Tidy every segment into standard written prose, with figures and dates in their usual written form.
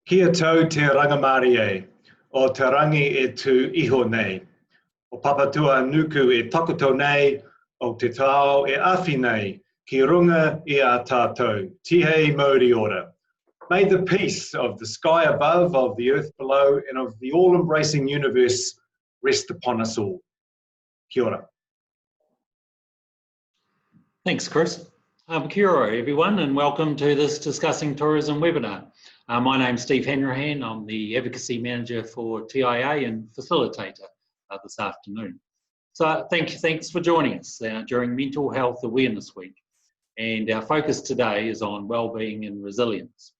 Kia tau te rangamari e, o te rangi e tu iho nei. O papatua nuku e takoto nei, o te tau e awhi nei, ki runga I a tātou, tihei mauri ora. May the peace of the sky above, of the earth below, and of the all-embracing universe rest upon us all. Kia ora. Thanks, Chris. Kia ora, everyone, and welcome to this Discussing Tourism webinar. My name's Steve Hanrahan. I'm the Advocacy Manager for TIA and Facilitator this afternoon. So thanks for joining us during Mental Health Awareness Week. And our focus today is on wellbeing and resilience.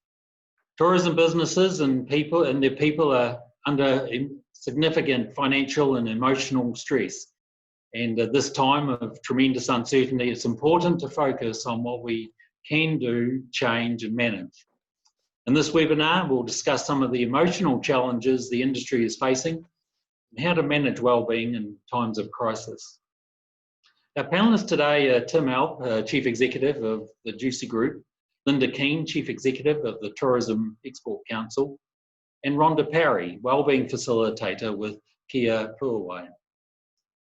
Tourism businesses and their people are under significant financial and emotional stress. And at this time of tremendous uncertainty, it's important to focus on what we can do, change and manage. In this webinar, we'll discuss some of the emotional challenges the industry is facing and how to manage wellbeing in times of crisis. Our panellists today are Tim Alp, Chief Executive of the Juicy Group, Linda Keane, Chief Executive of the Tourism Export Council, and Rhonda Perry, Wellbeing Facilitator with Kia Puawai.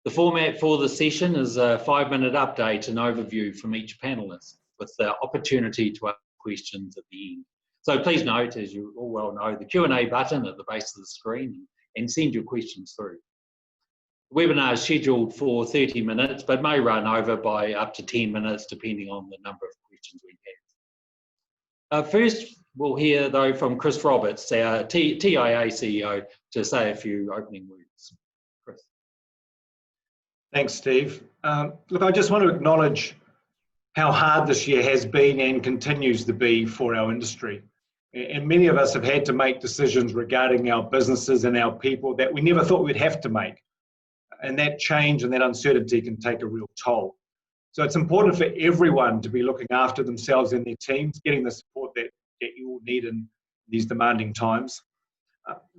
The format for the session is a 5-minute update and overview from each panellist with the opportunity to ask questions at the end. So please note, as you all well know, the Q&A button at the base of the screen and send your questions through. The webinar is scheduled for 30 minutes, but may run over by up to 10 minutes depending on the number of questions we have. First, we'll hear though from Chris Roberts, our TIA CEO, to say a few opening words. Chris. Thanks, Steve. Look, I just want to acknowledge how hard this year has been and continues to be for our industry. And many of us have had to make decisions regarding our businesses and our people that we never thought we'd have to make. And that change and that uncertainty can take a real toll. So it's important for everyone to be looking after themselves and their teams, getting the support that you all need in these demanding times.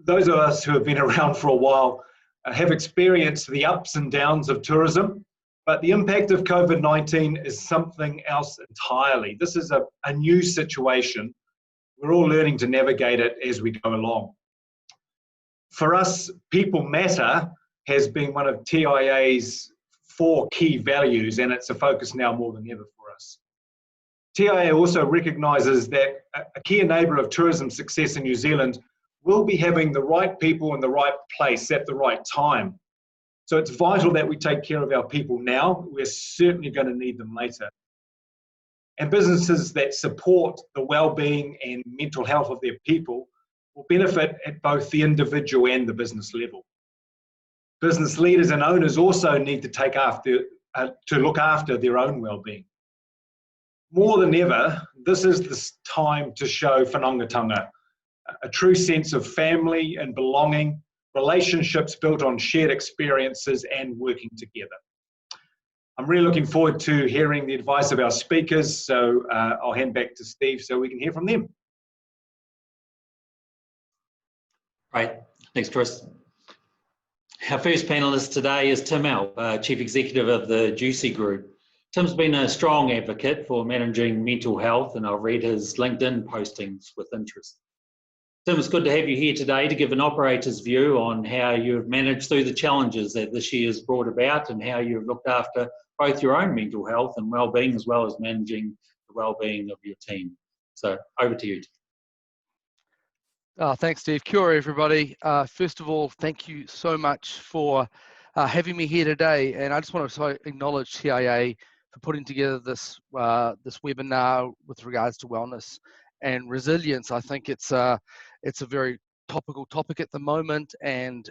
Those of us who have been around for a while have experienced the ups and downs of tourism, but the impact of COVID-19 is something else entirely. This is a new situation. We're all learning to navigate it as we go along. For us, people matter has been one of TIA's 4 key values, and it's a focus now more than ever for us. TIA also recognises that a key enabler of tourism success in New Zealand will be having the right people in the right place at the right time. So it's vital that we take care of our people now. We're certainly going to need them later. And businesses that support the well-being and mental health of their people will benefit at both the individual and the business level. Business leaders and owners also need to look after their own well-being. More than ever, this is the time to show whanaungatanga, a true sense of family and belonging, relationships built on shared experiences and working together. I'm really looking forward to hearing the advice of our speakers, so I'll hand back to Steve so we can hear from them. Great, thanks Chris. Our first panellist today is Tim Alp, Chief Executive of the Juicy Group. Tim's been a strong advocate for managing mental health, and I've read his LinkedIn postings with interest. Tim, it's good to have you here today to give an operator's view on how you've managed through the challenges that this year has brought about and how you've looked after both your own mental health and well-being as well as managing the well-being of your team. So over to you. Thanks, Steve. Kia ora, everybody. First of all, thank you so much for having me here today. And I just want to acknowledge TIA for putting together this webinar with regards to wellness and resilience. I think it's a very topical topic at the moment, and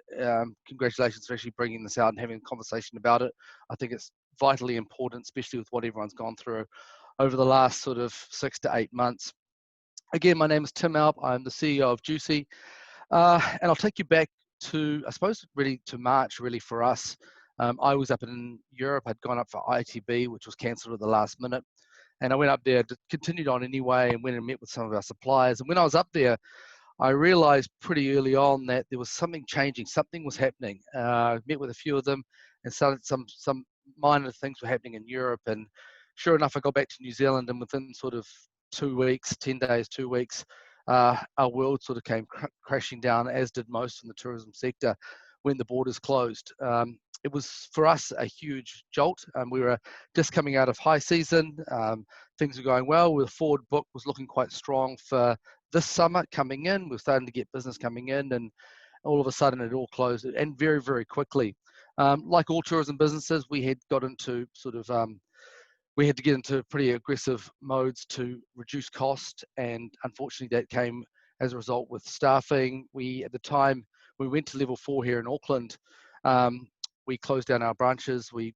congratulations for actually bringing this out and having a conversation about it. I think it's vitally important, especially with what everyone's gone through over the last sort of 6 to 8 months. Again, my name is Tim Alp. I'm the CEO of Juicy, and I'll take you back to, I suppose, really to March, really for us. I was up in Europe. I'd gone up for ITB, which was cancelled at the last minute. And I went up there, continued on anyway, and went and met with some of our suppliers. And when I was up there, I realized pretty early on that there was something changing, something was happening. I met with a few of them and started some minor things were happening in Europe. And sure enough, I got back to New Zealand, and within sort of 2 weeks, 10 days, 2 weeks, our world sort of came crashing down, as did most in the tourism sector when the borders closed. It was for us a huge jolt. We were just coming out of high season. Things were going well. The forward book was looking quite strong for this summer coming in. We were starting to get business coming in, and all of a sudden it all closed, and very, very quickly. Like all tourism businesses, we had got into we had to get into pretty aggressive modes to reduce cost, and unfortunately that came as a result with staffing. At the time, we went to level 4 here in Auckland. We closed down our branches. We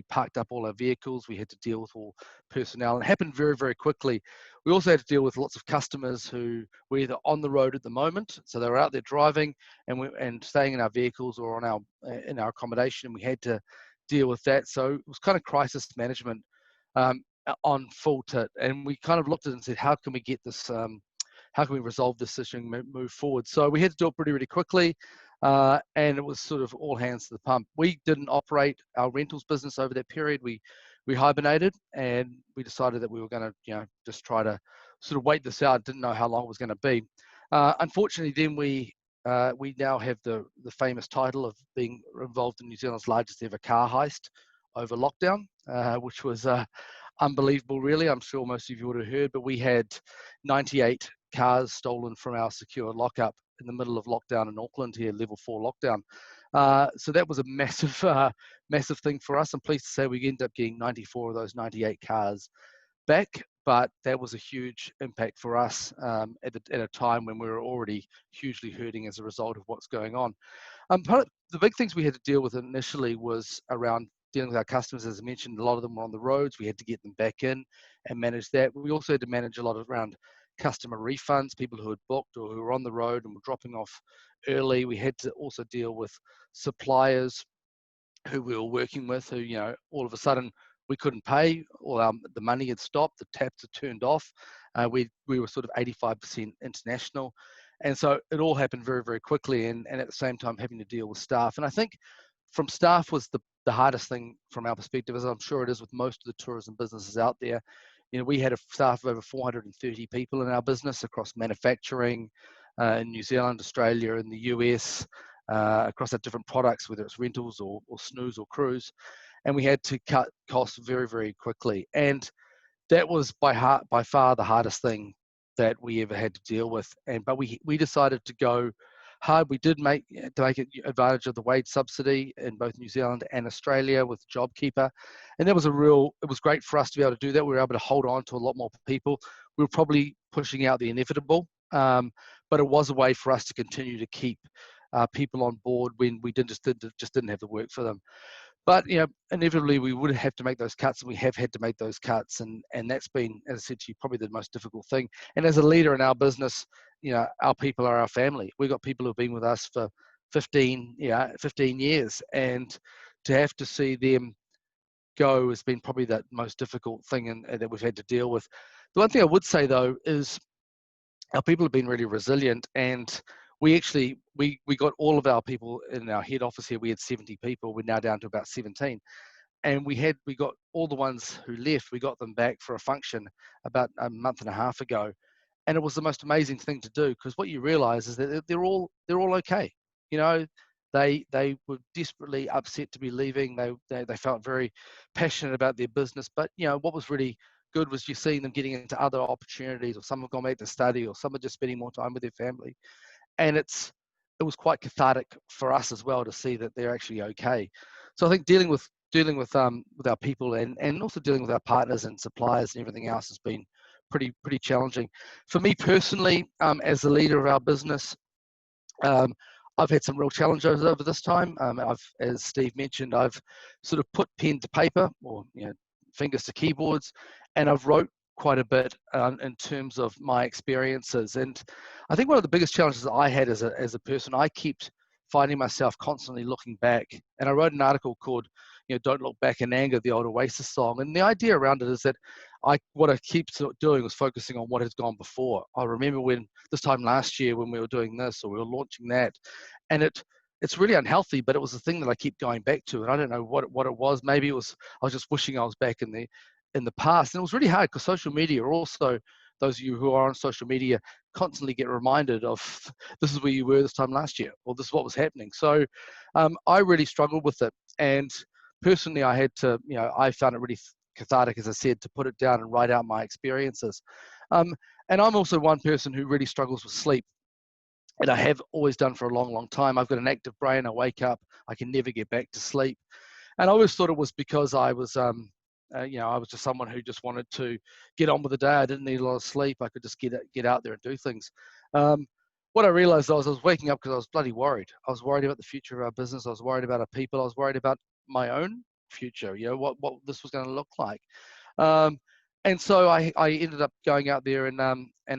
parked up all our vehicles. We had to deal with all personnel. It happened very, very quickly. We also had to deal with lots of customers who were either on the road at the moment, so they were out there driving and staying in our vehicles or in our accommodation. We had to deal with that. So it was kind of crisis management on full tit, and we kind of looked at it and said, how can we get this? How can we resolve this issue and move forward? So we had to do it pretty, really quickly. And it was sort of all hands to the pump. We didn't operate our rentals business over that period. We hibernated, and we decided that we were going to, just try to sort of wait this out. Didn't know how long it was going to be. Unfortunately, then we now have the famous title of being involved in New Zealand's largest ever car heist over lockdown, which was unbelievable, really. I'm sure most of you would have heard, but we had 98 cars stolen from our secure lockup in the middle of lockdown in Auckland here, level 4 lockdown. So that was a massive, massive thing for us. I'm pleased to say we ended up getting 94 of those 98 cars back, but that was a huge impact for us at a time when we were already hugely hurting as a result of what's going on. Part of the big things we had to deal with initially was around dealing with our customers. As I mentioned, a lot of them were on the roads. We had to get them back in and manage that. We also had to manage a lot around customer refunds, people who had booked or who were on the road and were dropping off early. We had to also deal with suppliers who we were working with, who, all of a sudden we couldn't pay, or the money had stopped, the taps had turned off. We were sort of 85% international. And so it all happened very, very quickly, and at the same time having to deal with staff. And I think from staff was the hardest thing from our perspective, as I'm sure it is with most of the tourism businesses out there. We had a staff of over 430 people in our business across manufacturing in New Zealand, Australia, and the US, across our different products, whether it's rentals or snooze or cruise. And we had to cut costs very, very quickly. And that was by far the hardest thing that we ever had to deal with. But we decided to go hard. We did make advantage of the wage subsidy in both New Zealand and Australia with JobKeeper, and that was it was great for us to be able to do that. We were able to hold on to a lot more people. We were probably pushing out the inevitable, but it was a way for us to continue to keep people on board when we just didn't have the work for them. But inevitably we would have to make those cuts, and we have had to make those cuts, and that's been, as I said to you, probably the most difficult thing. And as a leader in our business, our people are our family. We've got people who've been with us for 15 years, and to have to see them go has been probably the most difficult thing that we've had to deal with. The one thing I would say though is our people have been really resilient, and we got all of our people in our head office here. We had 70 people. We're now down to about 17. And we got all the ones who left, we got them back for a function about a month and a half ago. And it was the most amazing thing to do, because what you realize is that they're all okay. They were desperately upset to be leaving. They felt very passionate about their business. But what was really good was you seeing them getting into other opportunities, or some have gone back to study, or some are just spending more time with their family. And it was quite cathartic for us as well to see that they're actually okay. So I think dealing with our people and also dealing with our partners and suppliers and everything else has been pretty challenging. For me personally, as the leader of our business, I've had some real challenges over this time. As Steve mentioned, I've sort of put pen to paper, or fingers to keyboards, and I've wrote quite a bit in terms of my experiences. And I think one of the biggest challenges that I had as a person, I kept finding myself constantly looking back. And I wrote an article called, Don't Look Back in Anger, the old Oasis song. And the idea around it is that what I keep doing was focusing on what has gone before. I remember when this time last year when we were doing this, or we were launching that, and it's really unhealthy, but it was the thing that I keep going back to. And I don't know what it was. Maybe I was just wishing I was back in the past. And it was really hard, because social media, also those of you who are on social media, constantly get reminded of this is where you were this time last year, or this is what was happening. So I really struggled with it. And personally, I had to, I found it really cathartic, as I said, to put it down and write out my experiences. And I'm also one person who really struggles with sleep. And I have always done for a long, long time. I've got an active brain. I wake up, I can never get back to sleep. And I always thought it was because I was, I was just someone who just wanted to get on with the day. I didn't need a lot of sleep. I could just get out there and do things. What I realized was I was waking up because I was bloody worried. I was worried about the future of our business. I was worried about our people. I was worried about my own future, what this was going to look like. And so I ended up going out there and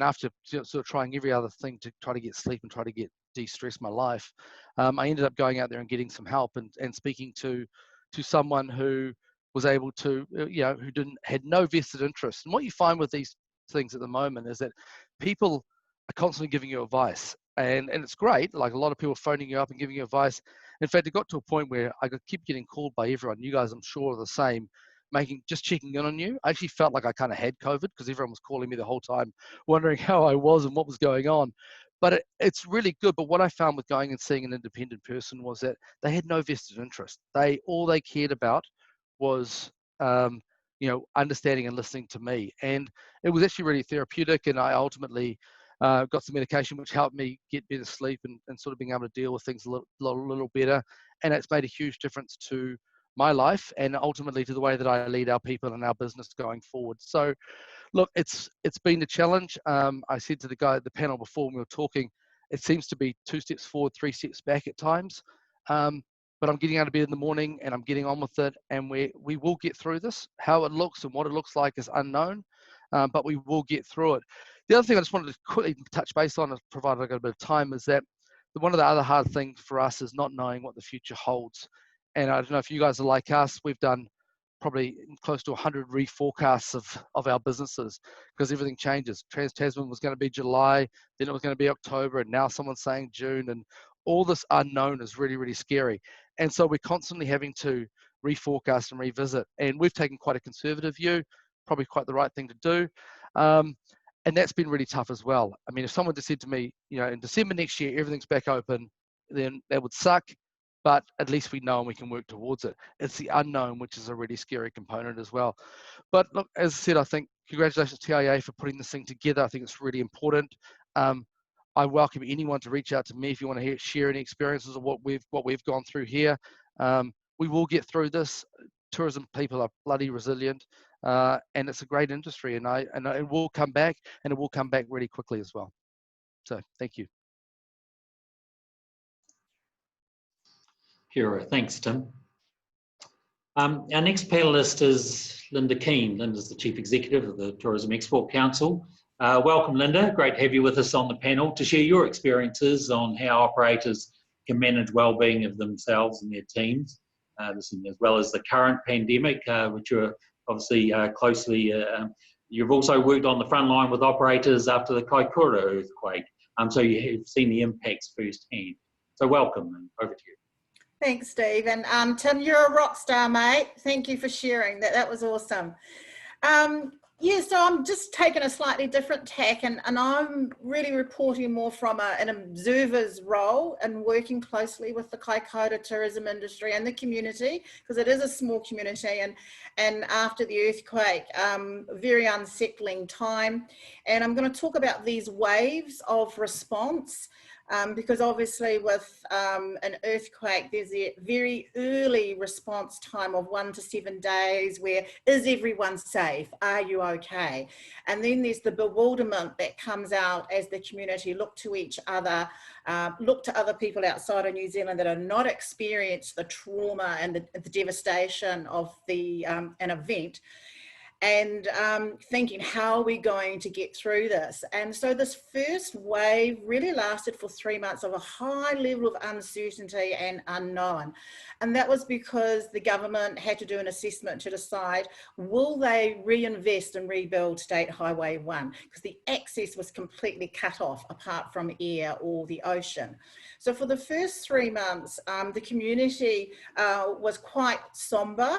after sort of trying every other thing to try to get sleep and try to de-stress my life, I ended up going out there and getting some help and speaking to someone who was able to, who had no vested interest. And what you find with these things at the moment is that people are constantly giving you advice. And it's great, like a lot of people phoning you up and giving you advice. In fact, it got to a point where I could keep getting called by everyone. You guys, I'm sure, are the same, just checking in on you. I actually felt like I kind of had COVID because everyone was calling me the whole time, wondering how I was and what was going on. But it's really good. But what I found with going and seeing an independent person was that they had no vested interest. All they cared about was, understanding and listening to me. And it was actually really therapeutic. And I ultimately got some medication which helped me get better sleep and sort of being able to deal with things a little better. And it's made a huge difference to my life and ultimately to the way that I lead our people and our business going forward. So look, it's been a challenge. I said to the guy at the panel before when we were talking, it seems to be 2 steps forward, 3 steps back at times. But I'm getting out of bed in the morning and I'm getting on with it, and we will get through this. How it looks and what it looks like is unknown, but we will get through it. The other thing I just wanted to quickly touch base on, provided I got a bit of time, is that one of the other hard things for us is not knowing what the future holds. And I don't know if you guys are like us, we've done probably close to 100 reforecasts of our businesses because everything changes. Trans-Tasman was going to be July, then it was going to be October, and now someone's saying June, and all this unknown is really, really scary. And so we're constantly having to reforecast and revisit. And we've taken quite a conservative view, probably quite the right thing to do. And that's been really tough as well. I mean, if someone just said to me, in December next year, everything's back open, then that would suck. But at least we know and we can work towards it. It's the unknown, which is a really scary component as well. But look, as I said, I think congratulations to TIA for putting this thing together. I think it's really important. I welcome anyone to reach out to me if you want to share any experiences of what we've gone through here. We will get through this. Tourism people are bloody resilient, and it's a great industry. And it will come back, and it will come back really quickly as well. So thank you. Kia ora. Thanks, Tim. Our next panellist is Linda Keane. Linda's the Chief Executive of the Tourism Export Council. Welcome, Linda. Great to have you with us on the panel to share your experiences on how operators can manage well-being of themselves and their teams, as well as the current pandemic, which you're obviously closely. You've also worked on the front line with operators after the Kaikoura earthquake, so you have seen the impacts firsthand. So welcome, and over to you. Thanks, Steve. And Tim, you're a rock star, mate. Thank you for sharing that. That was awesome. Yeah, so I'm just taking a slightly different tack, and I'm really reporting more from an observer's role and working closely with the Kaikoura tourism industry and the community, because it is a small community, and after the earthquake, very unsettling time. And I'm going to talk about these waves of response. Because obviously with an earthquake, there's a very early response time of 1 to 7 days where, is everyone safe? Are you okay? And then there's the bewilderment that comes out as the community look to each other, look to other people outside of New Zealand that are not experienced the trauma and the devastation of an event. And thinking, how are we going to get through this? And so this first wave really lasted for 3 months of a high level of uncertainty and unknown. And that was because the government had to do an assessment to decide, will they reinvest and rebuild State Highway 1? Because the access was completely cut off apart from air or the ocean. So for the first 3 months, the community was quite somber.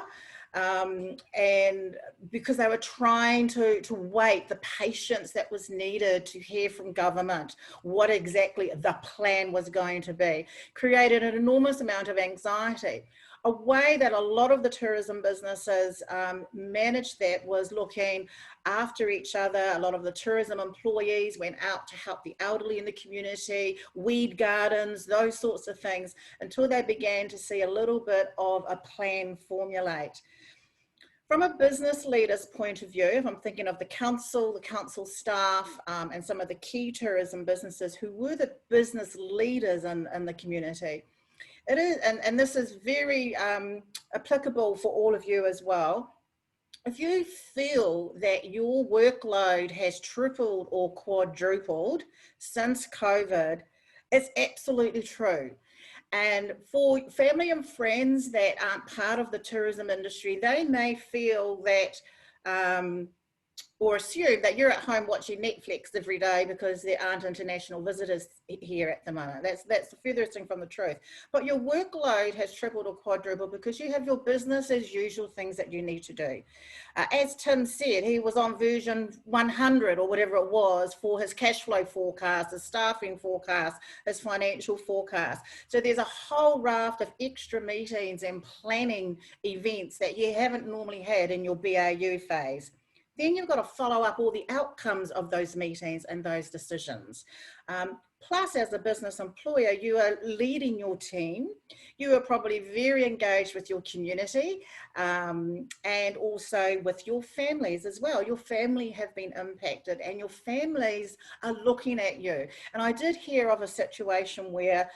and because they were trying to wait the patience that was needed to hear from government what exactly the plan was going to be, created an enormous amount of anxiety. A way that a lot of the tourism businesses managed that was looking after each other. A lot of the tourism employees went out to help the elderly in the community, weed gardens, those sorts of things, until they began to see a little bit of a plan formulate. From a business leader's point of view, if I'm thinking of the council staff, and some of the key tourism businesses who were the business leaders in the community, it is, and this is very applicable for all of you as well. If you feel that your workload has tripled or quadrupled since COVID, it's absolutely true. And for family and friends that aren't part of the tourism industry, they may feel that or assume that you're at home watching Netflix every day because there aren't international visitors here at the moment. That's the furthest thing from the truth. But your workload has tripled or quadrupled because you have your business as usual things that you need to do. As Tim said, he was on version 100 or whatever it was for his cash flow forecast, his staffing forecast, his financial forecast. So there's a whole raft of extra meetings and planning events that you haven't normally had in your BAU phase. Then you've got to follow up all the outcomes of those meetings and those decisions. Plus, as a business employer, you are leading your team. You are probably very engaged with your community and also with your families as well. Your family have been impacted and your families are looking at you. And I did hear of a situation where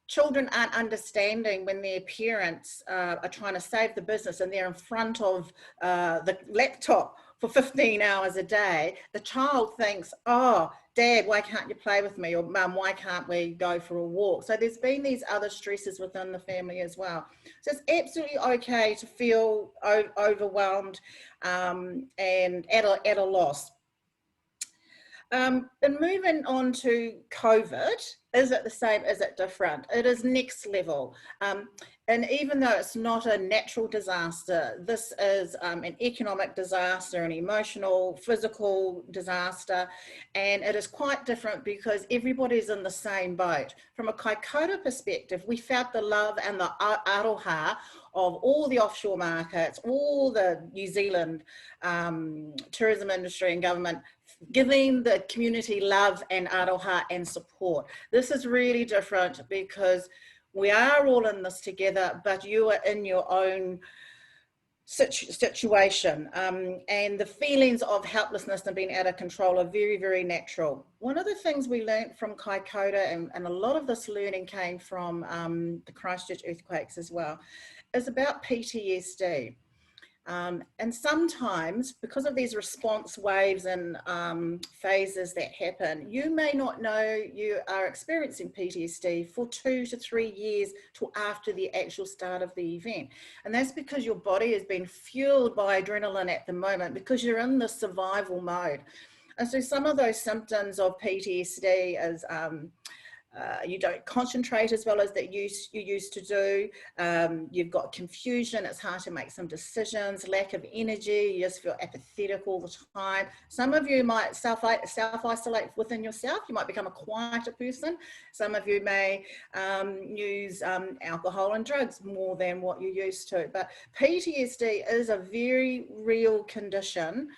children aren't understanding when their parents are trying to save the business and they're in front of the laptop for 15 hours a day. The child thinks, oh, Dad, why can't you play with me? Or Mum, why can't we go for a walk? So there's been these other stresses within the family as well. So it's absolutely okay to feel overwhelmed and at a loss. And moving on to COVID, is it the same? Is it different? It is next level. And even though it's not a natural disaster, this is an economic disaster, an emotional, physical disaster. And it is quite different because everybody's in the same boat. From a Kaikoura perspective, we felt the love and the aroha of all the offshore markets, all the New Zealand tourism industry and government giving the community love and aroha and support. This is really different because we are all in this together, but you are in your own situation. And the feelings of helplessness and being out of control are very, very natural. One of the things we learned from Kaikoura, and a lot of this learning came from the Christchurch earthquakes as well, is about PTSD. And sometimes, because of these response waves and phases that happen, you may not know you are experiencing PTSD for 2 to 3 years till after the actual start of the event. And that's because your body has been fueled by adrenaline at the moment because you're in the survival mode. And so some of those symptoms of PTSD is you don't concentrate as well as that you used to do. You've got confusion. It's hard to make some decisions, lack of energy. You just feel apathetic all the time. Some of you might self-isolate within yourself. You might become a quieter person. Some of you may use alcohol and drugs more than what you used to. But PTSD is a very real condition.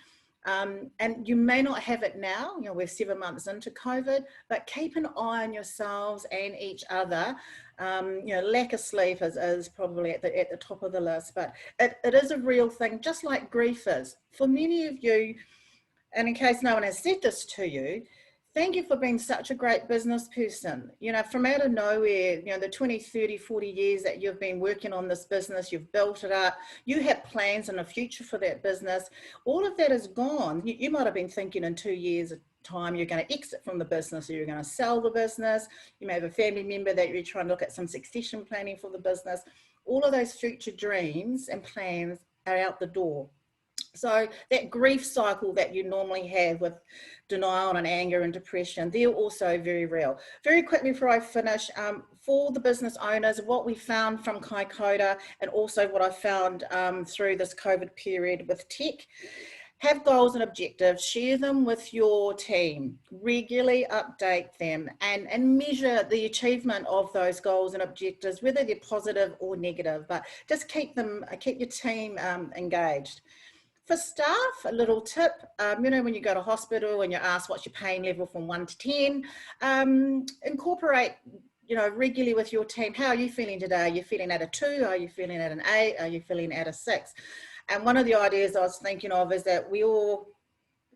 And you may not have it now, you know, we're 7 months into COVID, but keep an eye on yourselves and each other. You know, lack of sleep is probably at the top of the list, but it is a real thing, just like grief is. For many of you, and in case no one has said this to you, thank you for being such a great business person. You know, from out of nowhere, you know, the 20, 30, 40 years that you've been working on this business, you've built it up, you have plans and a future for that business. All of that is gone. You might have been thinking in 2 years' time you're going to exit from the business or you're going to sell the business. You may have a family member that you're trying to look at some succession planning for the business. All of those future dreams and plans are out the door. So that grief cycle that you normally have with denial and anger and depression, they're also very real. Very quickly before I finish, for the business owners, what we found from Kaikoura and also what I found through this COVID period with tech, have goals and objectives, share them with your team, regularly update them and measure the achievement of those goals and objectives, whether they're positive or negative, but just keep your team engaged. For staff, a little tip, you know, when you go to hospital and you're asked what's your pain level from 1 to 10, incorporate, you know, regularly with your team. How are you feeling today? Are you feeling at a 2? Are you feeling at an 8? Are you feeling at a 6? And one of the ideas I was thinking of is that we all,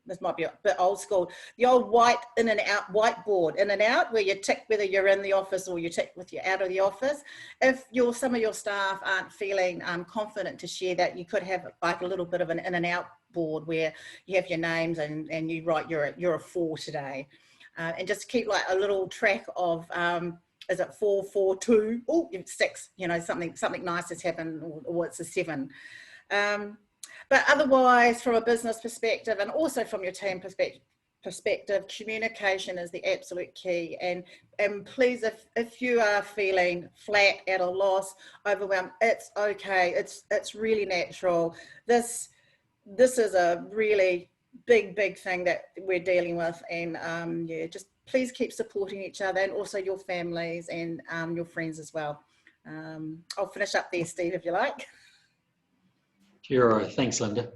this might be a bit old school, the old white in and out whiteboard, in and out, where you tick whether you're in the office or you tick with you out of the office. If some of your staff aren't feeling confident to share that, you could have like a little bit of an in and out board where you have your names and you write you're a 4 today, and just keep like a little track of is it 4, 4, 2, oh, 6, you know, something nice has happened, or it's a 7. But otherwise, from a business perspective and also from your team perspective, communication is the absolute key. And please, if you are feeling flat, at a loss, overwhelmed, it's okay. It's really natural. This is a really big thing that we're dealing with. And yeah, just please keep supporting each other and also your families and your friends as well. I'll finish up there, Steve, if you like. Sure, thanks, Linda.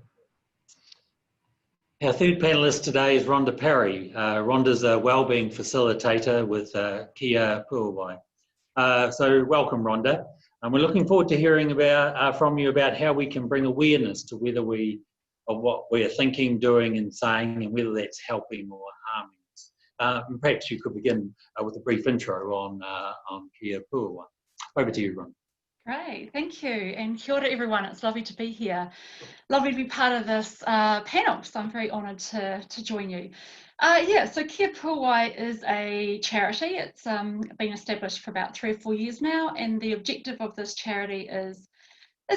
Our third panellist today is Rhonda Perry. Rhonda's a wellbeing facilitator with Kia Puawai. So welcome, Rhonda. And we're looking forward to hearing about from you about how we can bring awareness to of what we're thinking, doing and saying, and whether that's helping or harming us. And perhaps you could begin with a brief intro on Kia Puawai. Over to you, Rhonda. Great, thank you, and kia ora everyone. It's lovely to be here. Lovely to be part of this panel, so I'm very honoured to join you. Yeah, so Kia Puawai is a charity. It's been established for about 3 or 4 years now, and the objective of this charity is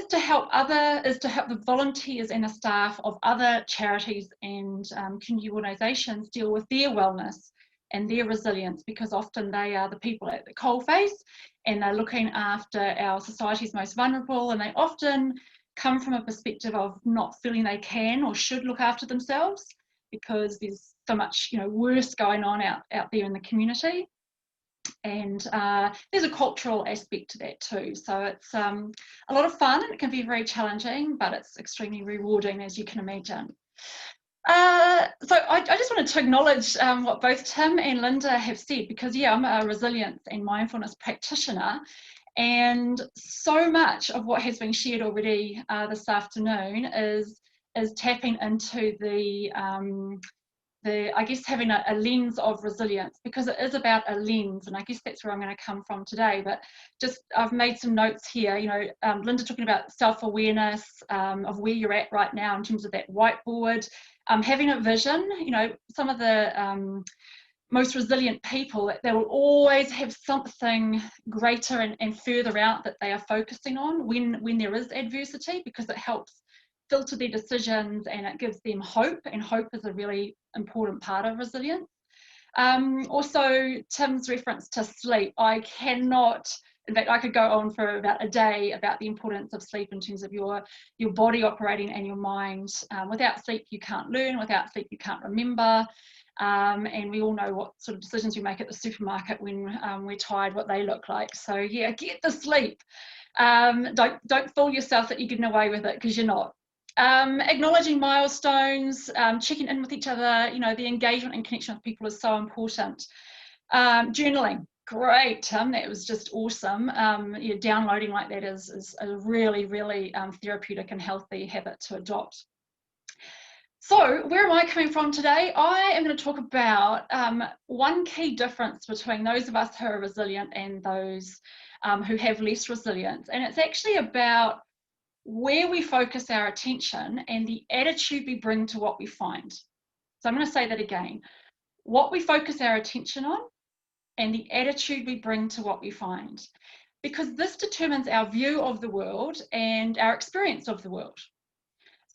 to help the volunteers and the staff of other charities and community organisations deal with their wellness and their resilience, because often they are the people at the coalface and they're looking after our society's most vulnerable, and they often come from a perspective of not feeling they can or should look after themselves because there's so much, you know, worse going on out there in the community. And there's a cultural aspect to that too. So it's a lot of fun, and it can be very challenging, but it's extremely rewarding, as you can imagine. So I just wanted to acknowledge what both Tim and Linda have said, because yeah, I'm a resilience and mindfulness practitioner, and so much of what has been shared already this afternoon is tapping into the I guess having a lens of resilience, because it is about a lens, and I guess that's where I'm going to come from today. But just I've made some notes here, you know, Linda talking about self-awareness of where you're at right now in terms of that whiteboard, having a vision. You know, some of the most resilient people, they will always have something greater and further out that they are focusing on when there is adversity, because it helps filter their decisions and it gives them hope, and hope is a really important part of resilience. Also, Tim's reference to sleep, I cannot, in fact I could go on for about a day about the importance of sleep in terms of your body operating and your mind. Without sleep you can't learn, without sleep you can't remember, and we all know what sort of decisions we make at the supermarket when we're tired, what they look like. So yeah, get the sleep. Don't fool yourself that you're getting away with it, because you're not. Acknowledging milestones, checking in with each other, you know, the engagement and connection with people is so important. Journaling, great, Tim, that was just awesome. Yeah, downloading like that is a really therapeutic and healthy habit to adopt. So where am I coming from today? I am going to talk about one key difference between those of us who are resilient and those who have less resilience, and it's actually about where we focus our attention and the attitude we bring to what we find. So I'm going to say that again. What we focus our attention on and the attitude we bring to what we find. Because this determines our view of the world and our experience of the world.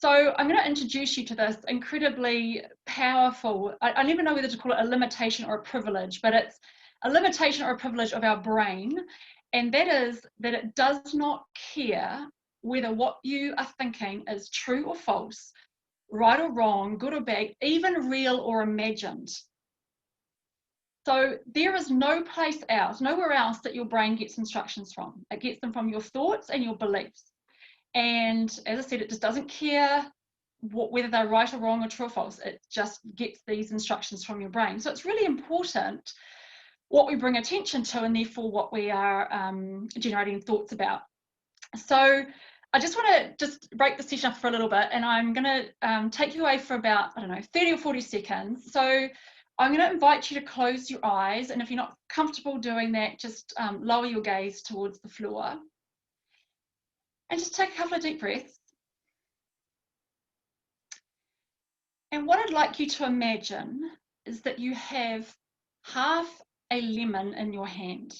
So I'm going to introduce you to this incredibly powerful, I never know whether to call it a limitation or a privilege, but it's a limitation or a privilege of our brain, and that is that it does not care whether what you are thinking is true or false, right or wrong, good or bad, even real or imagined. So there is no place else, nowhere else that your brain gets instructions from. It gets them from your thoughts and your beliefs. And as I said, it just doesn't care whether they're right or wrong or true or false. It just gets these instructions from your brain. So it's really important what we bring attention to, and therefore what we are generating thoughts about. So I just want to just break the session up for a little bit, and I'm going to take you away for about, I don't know, 30 or 40 seconds. So I'm going to invite you to close your eyes, and if you're not comfortable doing that, just lower your gaze towards the floor. And just take a couple of deep breaths. And what I'd like you to imagine is that you have half a lemon in your hand.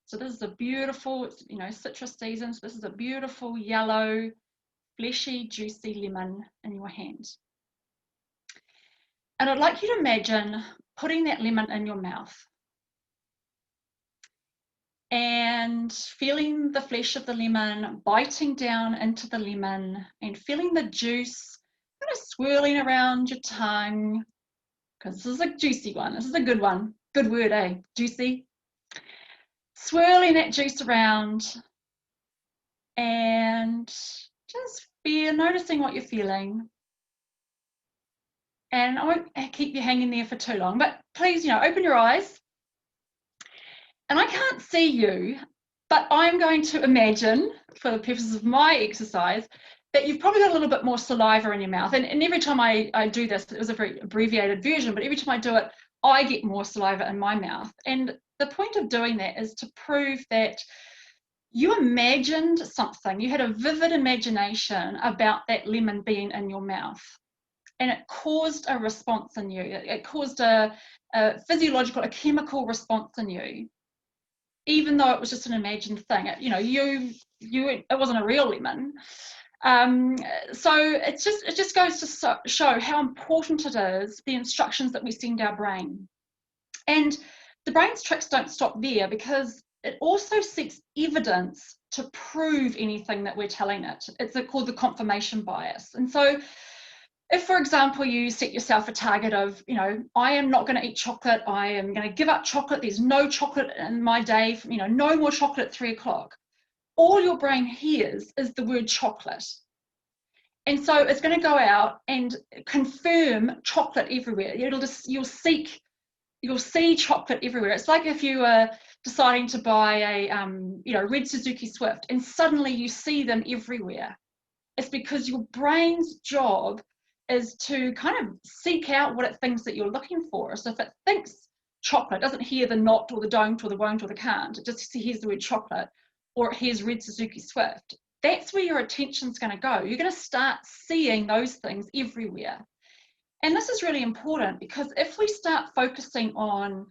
So this is a beautiful, it's, you know, citrus season. So this is a beautiful yellow, fleshy, juicy lemon in your hand. And I'd like you to imagine putting that lemon in your mouth and feeling the flesh of the lemon, biting down into the lemon and feeling the juice kind of swirling around your tongue, because this is a juicy one. This is a good one. Good word, eh? Juicy. Swirling that juice around and just noticing what you're feeling. And I won't keep you hanging there for too long, but please, you know, open your eyes. And I can't see you, but I'm going to imagine, for the purposes of my exercise, that you've probably got a little bit more saliva in your mouth. And every time I do this, it was a very abbreviated version, but every time I do it, I get more saliva in my mouth. And the point of doing that is to prove that you imagined something. You had a vivid imagination about that lemon being in your mouth. And it caused a response in you. It caused a physiological, a chemical response in you, even though it was just an imagined thing. You know, it wasn't a real lemon. So it just goes to show how important it is, the instructions that we send our brain. And the brain's tricks don't stop there, because it also seeks evidence to prove anything that we're telling it. It's called the confirmation bias. And so if, for example, you set yourself a target of, you know, I am not going to eat chocolate, I am going to give up chocolate, there's no chocolate in my day, you know, no more chocolate at 3 o'clock. All your brain hears is the word chocolate. And so it's going to go out and confirm chocolate everywhere. You'll see chocolate everywhere. It's like if you were deciding to buy a red Suzuki Swift, and suddenly you see them everywhere. It's because your brain's job is to kind of seek out what it thinks that you're looking for. So if it thinks chocolate, it doesn't hear the not or the don't or the won't or the can't, it just hears the word chocolate, or it hears red Suzuki Swift, that's where your attention's going to go. You're going to start seeing those things everywhere. And this is really important, because if we start focusing on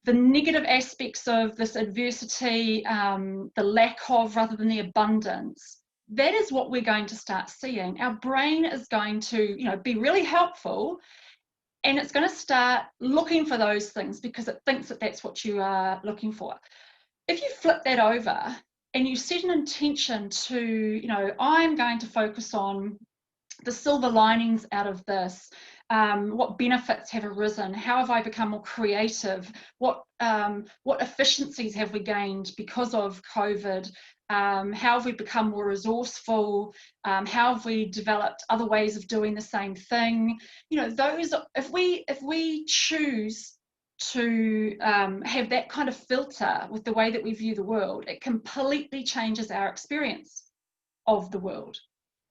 the negative aspects of this adversity, the lack of rather than the abundance, that is what we're going to start seeing. Our brain is going to, be really helpful, and it's going to start looking for those things because it thinks that that's what you are looking for. If you flip that over and you set an intention to, I'm going to focus on the silver linings out of this, what benefits have arisen, how have I become more creative, what efficiencies have we gained because of COVID, how have we become more resourceful, how have we developed other ways of doing the same thing. Those, if we choose to have that kind of filter with the way that we view the world, it completely changes our experience of the world,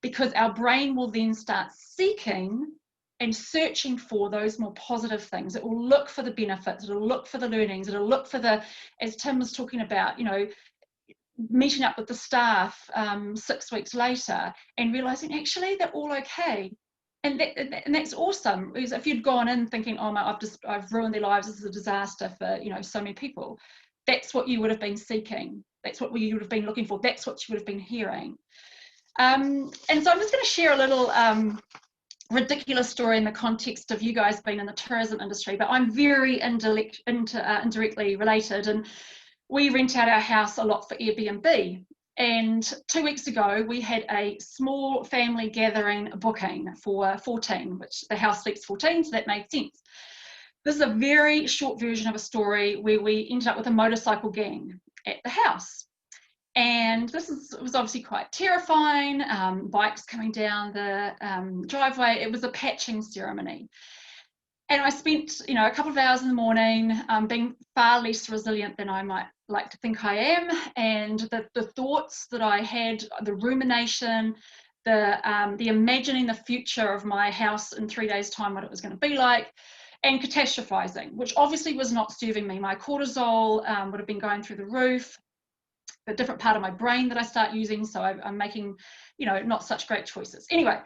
because our brain will then start seeking and searching for those more positive things. It will look for the benefits, it'll look for the learnings, it'll look for the, as Tim was talking about, meeting up with the staff 6 weeks later and realizing actually they're all okay. And that's awesome. Because if you'd gone in thinking, oh my, I've ruined their lives, this is a disaster for so many people, that's what you would have been seeking. That's what you would have been looking for. That's what you would have been hearing. And so I'm just going to share a little ridiculous story in the context of you guys being in the tourism industry, but I'm very indirectly related, and we rent out our house a lot for Airbnb. And 2 weeks ago, we had a small family gathering booking for 14, which the house sleeps 14, so that made sense. This is a very short version of a story where we ended up with a motorcycle gang at the house. And this was obviously quite terrifying, bikes coming down the driveway. It was a patching ceremony. And I spent, a couple of hours in the morning being far less resilient than I might like to think I am. And the thoughts that I had, the rumination, the imagining the future of my house in 3 days' time, what it was going to be like, and catastrophizing, which obviously was not serving me. My cortisol would have been going through the roof. A different part of my brain that I start using, so I'm making, not such great choices. Anyway,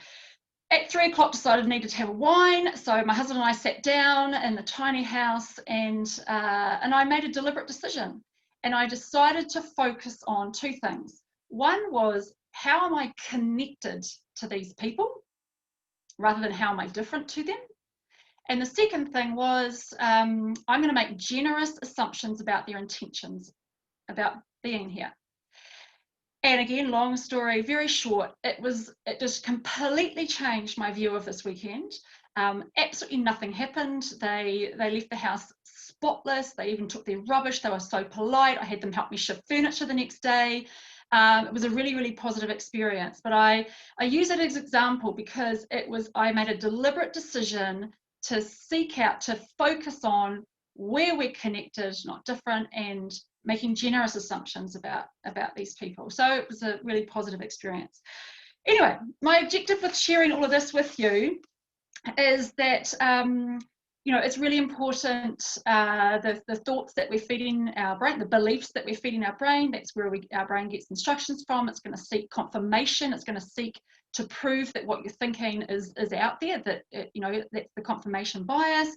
at 3 o'clock decided I needed to have a wine, so my husband and I sat down in the tiny house, and I made a deliberate decision, and I decided to focus on 2 things. One was, how am I connected to these people rather than how am I different to them? And the second thing was, I'm going to make generous assumptions about their intentions about being here. And again, long story, very short, it just completely changed my view of this weekend. Absolutely nothing happened. They left the house spotless. They even took their rubbish. They were so polite. I had them help me shift furniture the next day. It was a really, really positive experience. But I use it as an example because I made a deliberate decision to seek out, to focus on where we're connected, not different, and making generous assumptions about these people. So it was a really positive experience. Anyway, my objective with sharing all of this with you is that it's really important, the thoughts that we're feeding our brain, the beliefs that we're feeding our brain, that's where our brain gets instructions from. It's going to seek confirmation. It's going to seek to prove that what you're thinking is out there, that that's the confirmation bias.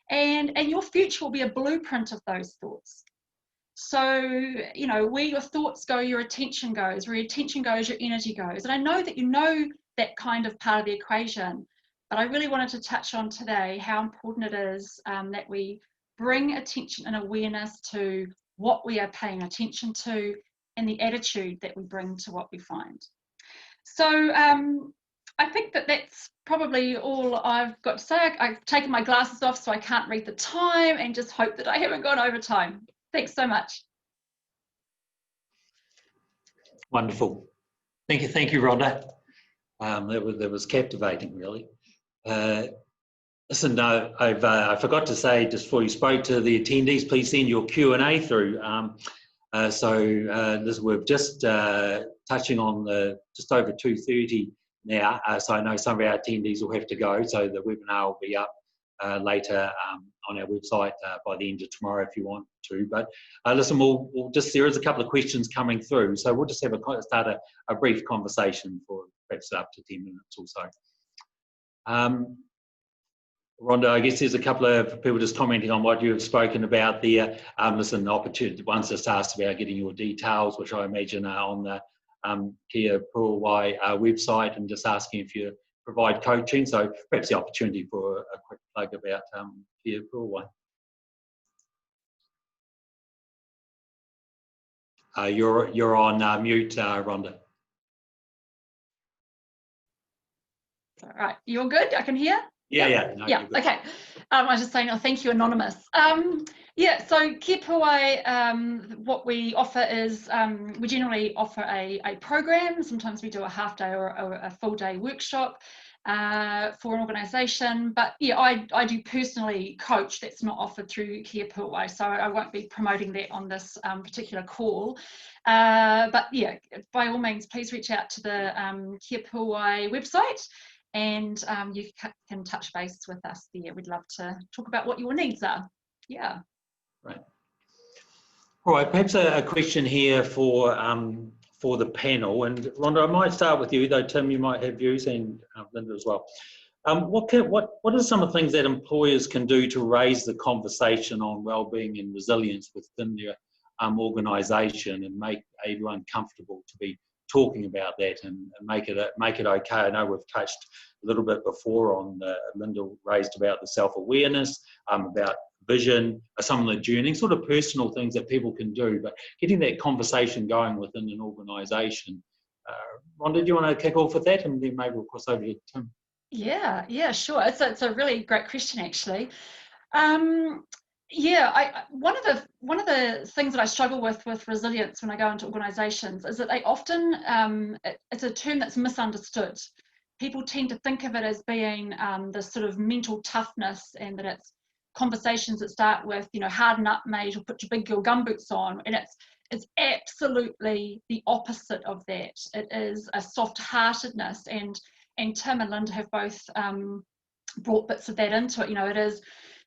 And your future will be a blueprint of those thoughts. So, where your thoughts go, your attention goes. Where your attention goes, your energy goes. And I know that you know that kind of part of the equation, but I really wanted to touch on today how important it is that we bring attention and awareness to what we are paying attention to and the attitude that we bring to what we find. So I think that's probably all I've got to say. I've taken my glasses off so I can't read the time, and just hope that I haven't gone over time. Thanks so much. Wonderful. Thank you, Rhonda. That was captivating, really. Listen, I forgot to say just before you spoke to the attendees, please send your Q&A through. We're just touching on just over 2:30 now, so I know some of our attendees will have to go, so the webinar will be up later on our website by the end of tomorrow if you want to. But listen, there is a couple of questions coming through, so we'll just start a brief conversation for perhaps up to 10 minutes or so. Rhonda, I guess there's a couple of people just commenting on what you have spoken about there. Listen, opportunity, one's just asked about getting your details, which I imagine are on the Kia Puawai website, and just asking if you provide coaching. So perhaps the opportunity for a quick plug about Kia Puawai. You're on mute, Rhonda. All right, you're good? I can hear? Yeah. No, yeah, okay. I was just saying, thank you, Anonymous. So Kia Puawai, what we offer is, we generally offer a program. Sometimes we do a half day or a full day workshop for an organisation. But yeah, I do personally coach. That's not offered through Kia Puawai, so I won't be promoting that on this particular call. But yeah, by all means, please reach out to the Kia Puawai website, and you can touch base with us there. We'd love to talk about what your needs are. Yeah. Right. All right, perhaps a question here for the panel. And Rhonda, I might start with you, though Tim, you might have views, and Linda as well. What are some of the things that employers can do to raise the conversation on wellbeing and resilience within their organisation and make everyone comfortable to be talking about that and make it okay. I know we've touched a little bit before on Linda raised about the self-awareness, about vision, some of the journey, sort of personal things that people can do, but getting that conversation going within an organisation. Rhonda, do you want to kick off with that, and then maybe we'll cross over to Tim? Yeah, sure. It's a really great question, actually. One of the things that I struggle with resilience when I go into organisations is that they often it's a term that's misunderstood. People tend to think of it as being this sort of mental toughness, and that it's conversations that start with, you know, harden up, mate, or put your big girl gumboots on, and it's absolutely the opposite of that. It is a soft-heartedness, and Tim and Linda have both brought bits of that into it. You know, it is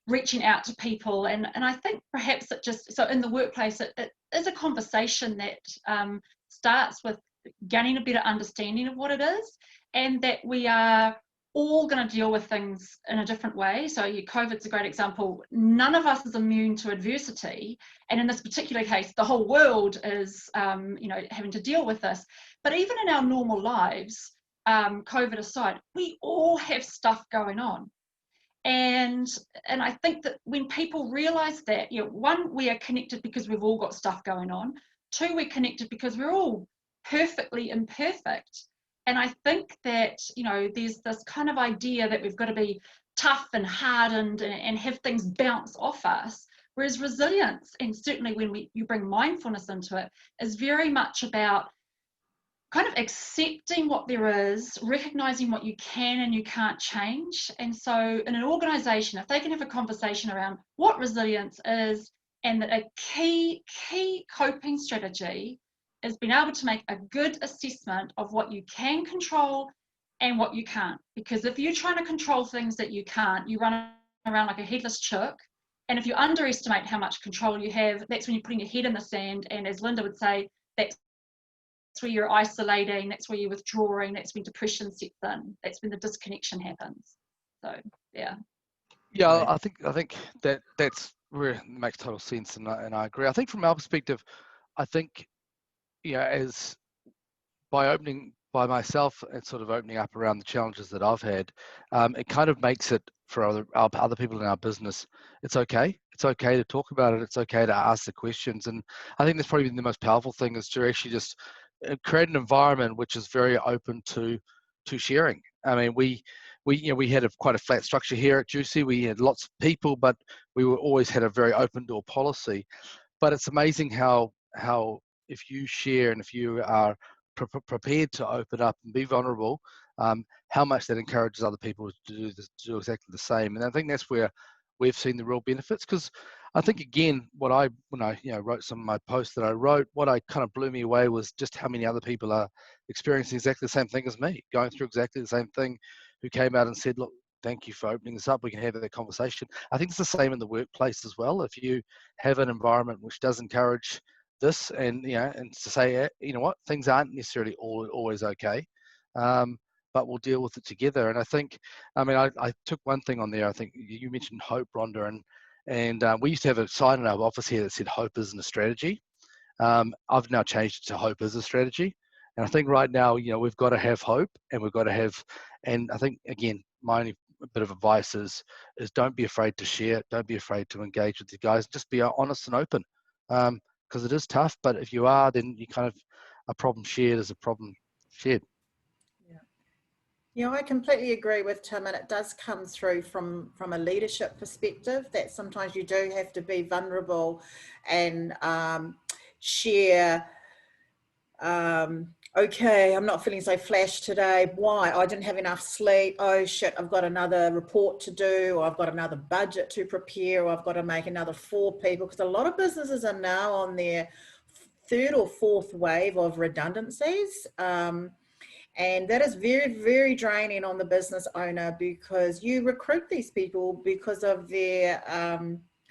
reaching out to people, and I think perhaps it just, so in the workplace, it is a conversation that starts with gaining a better understanding of what it is, and that we are all going to deal with things in a different way. So COVID's a great example. None of us is immune to adversity, and in this particular case, the whole world is having to deal with this. But even in our normal lives, COVID aside, we all have stuff going on. And I think that when people realise that, you know, one, we are connected because we've all got stuff going on. Two, we're connected because we're all perfectly imperfect. And I think that, you know, there's this kind of idea that we've got to be tough and hardened and have things bounce off us. Whereas resilience, and certainly when you bring mindfulness into it, is very much about kind of accepting what there is, recognizing what you can and you can't change. And so in an organization, if they can have a conversation around what resilience is, and that a key coping strategy is being able to make a good assessment of what you can control and what you can't. Because if you're trying to control things that you can't, you run around like a headless chook. And if you underestimate how much control you have, that's when you're putting your head in the sand. And as Linda would say, that's where you're isolating, that's where you're withdrawing, that's when depression sets in, that's when the disconnection happens. So yeah, I think that's where it makes total sense, and I agree. I think from our perspective, I think, you know, as by myself and sort of opening up around the challenges that I've had, it kind of makes it for other people in our business, it's okay to talk about it, it's okay to ask the questions. And I think that's probably the most powerful thing, is to actually just create an environment which is very open to sharing. I mean, we had quite a flat structure here at Juicy. We had lots of people, but we always had a very open door policy. But it's amazing how if you share and if you are prepared to open up and be vulnerable, how much that encourages other people to do exactly the same. And I think that's where we've seen the real benefits. Because I think, again, when I wrote some of my posts that I wrote, what I kind of blew me away was just how many other people are experiencing exactly the same thing as me, going through exactly the same thing, who came out and said, look, thank you for opening this up, we can have that conversation. I think it's the same in the workplace as well. If you have an environment which does encourage this, and and to say, you know what, things aren't necessarily always okay, but we'll deal with it together. And I think, I mean, I took one thing on there. I think you mentioned hope, Rhonda, and we used to have a sign in our office here that said hope isn't a strategy. I've now changed it to hope is a strategy. And I think right now, we've got to have hope, and we've got to have, and I think, again, my only bit of advice is don't be afraid to share, don't be afraid to engage with the guys, just be honest and open. Because it is tough, but if you are, then you kind of, a problem shared is a problem shared. Yeah, I completely agree with Tim, and it does come through from a leadership perspective that sometimes you do have to be vulnerable and share. Okay, I'm not feeling so flash today. Why? I didn't have enough sleep. Oh shit, I've got another report to do, or I've got another budget to prepare, or I've got to make another 4 people, because a lot of businesses are now on their 3rd or 4th wave of redundancies. And that is very, very draining on the business owner, because you recruit these people because of their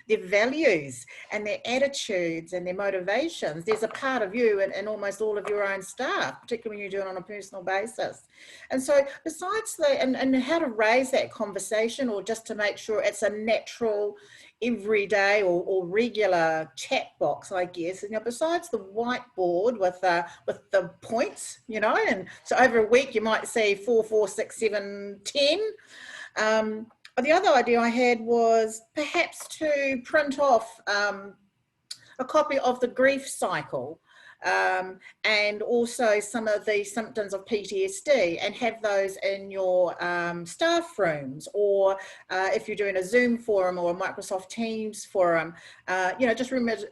their values and their attitudes and their motivations. There's a part of you in almost all of your own staff, particularly when you do it on a personal basis. And so besides and how to raise that conversation, or just to make sure it's a natural, everyday or regular chat box, I guess, and besides the whiteboard with the points, and so over a week you might see 4, 4, 6, 7, 10. The other idea I had was perhaps to print off a copy of the grief cycle, and also some of the symptoms of PTSD, and have those in your staff rooms, or if you're doing a Zoom forum or a Microsoft Teams forum, just remember,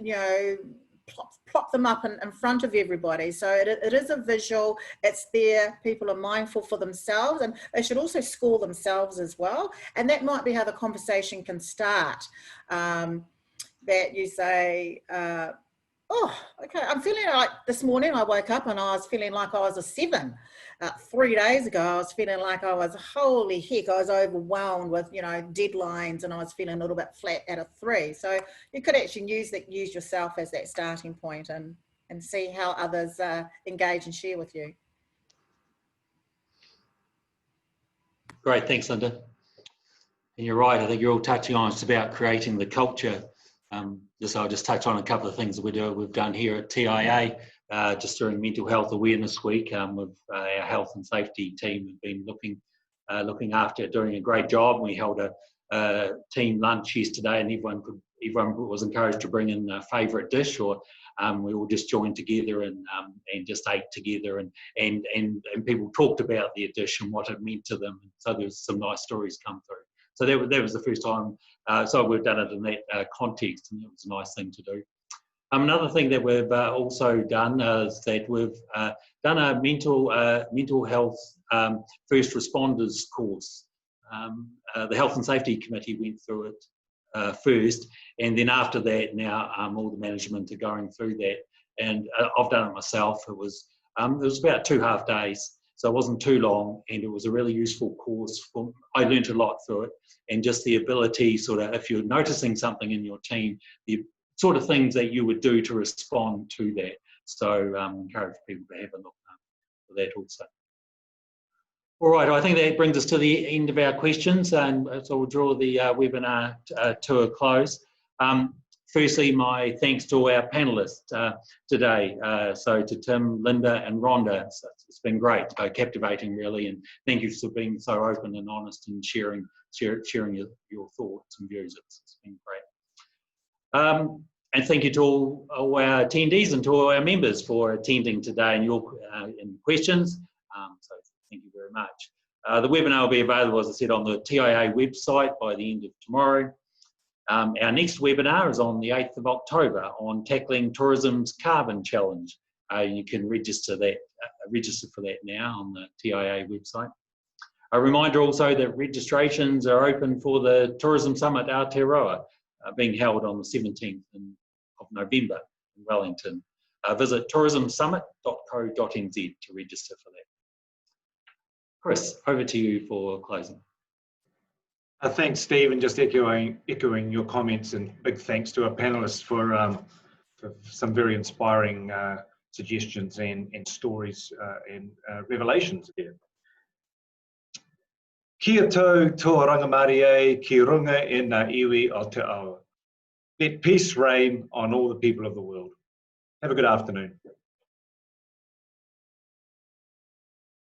plop them up in front of everybody. So it is a visual, it's there, people are mindful for themselves, and they should also score themselves as well. And that might be how the conversation can start, that you say, oh, okay, I'm feeling like this morning I woke up and I was feeling like I was a 7. 3 days ago, I was feeling like I was, holy heck, I was overwhelmed with, deadlines, and I was feeling a little bit flat at a 3. So you could actually use yourself as that starting point, and see how others engage and share with you. Great, thanks, Linda. And you're right, I think you're all touching on, it's about creating the culture. I'll just touch on a couple of things that we've done here at TIA, just during Mental Health Awareness Week. With our health and safety team have been looking after it, doing a great job. We held a team lunch yesterday, and everyone was encouraged to bring in a favourite dish, or we all just joined together and just ate together, and people talked about their dish and what it meant to them. So there was some nice stories come through. So that was the first time. So we've done it in that context, and it was a nice thing to do. Another thing that we've also done is that we've done a mental health first responders course. The Health and Safety Committee went through it first, and then after that, now all the management are going through that. And I've done it myself. It was about 2.5 days. So it wasn't too long, and it was a really useful course. I learned a lot through it, and just the ability, sort of, if you're noticing something in your team, the sort of things that you would do to respond to that. So encourage people to have a look for that also. All right, I think that brings us to the end of our questions, and so we'll draw the webinar to a close. Firstly, my thanks to our panellists today. So to Tim, Linda and Rhonda, so it's been great, captivating really, and thank you for being so open and honest and sharing your thoughts and views. It's been great. And thank you to all our attendees and to all our members for attending today and your questions. So thank you very much. The webinar will be available, as I said, on the TIA website by the end of tomorrow. Our next webinar is on the 8th of October on tackling tourism's carbon challenge. You can register for that now on the TIA website. A reminder also that registrations are open for the Tourism Summit Aotearoa, being held on the 17th of November in Wellington. Visit tourismsummit.co.nz to register for that. Chris, over to you for closing. Thanks, Steve, and just echoing your comments, and big thanks to our panellists for some very inspiring suggestions and stories and revelations here. Kia tau tō rangamari ki runga e ngā iwi o te ao. Let peace reign on all the people of the world. Have a good afternoon.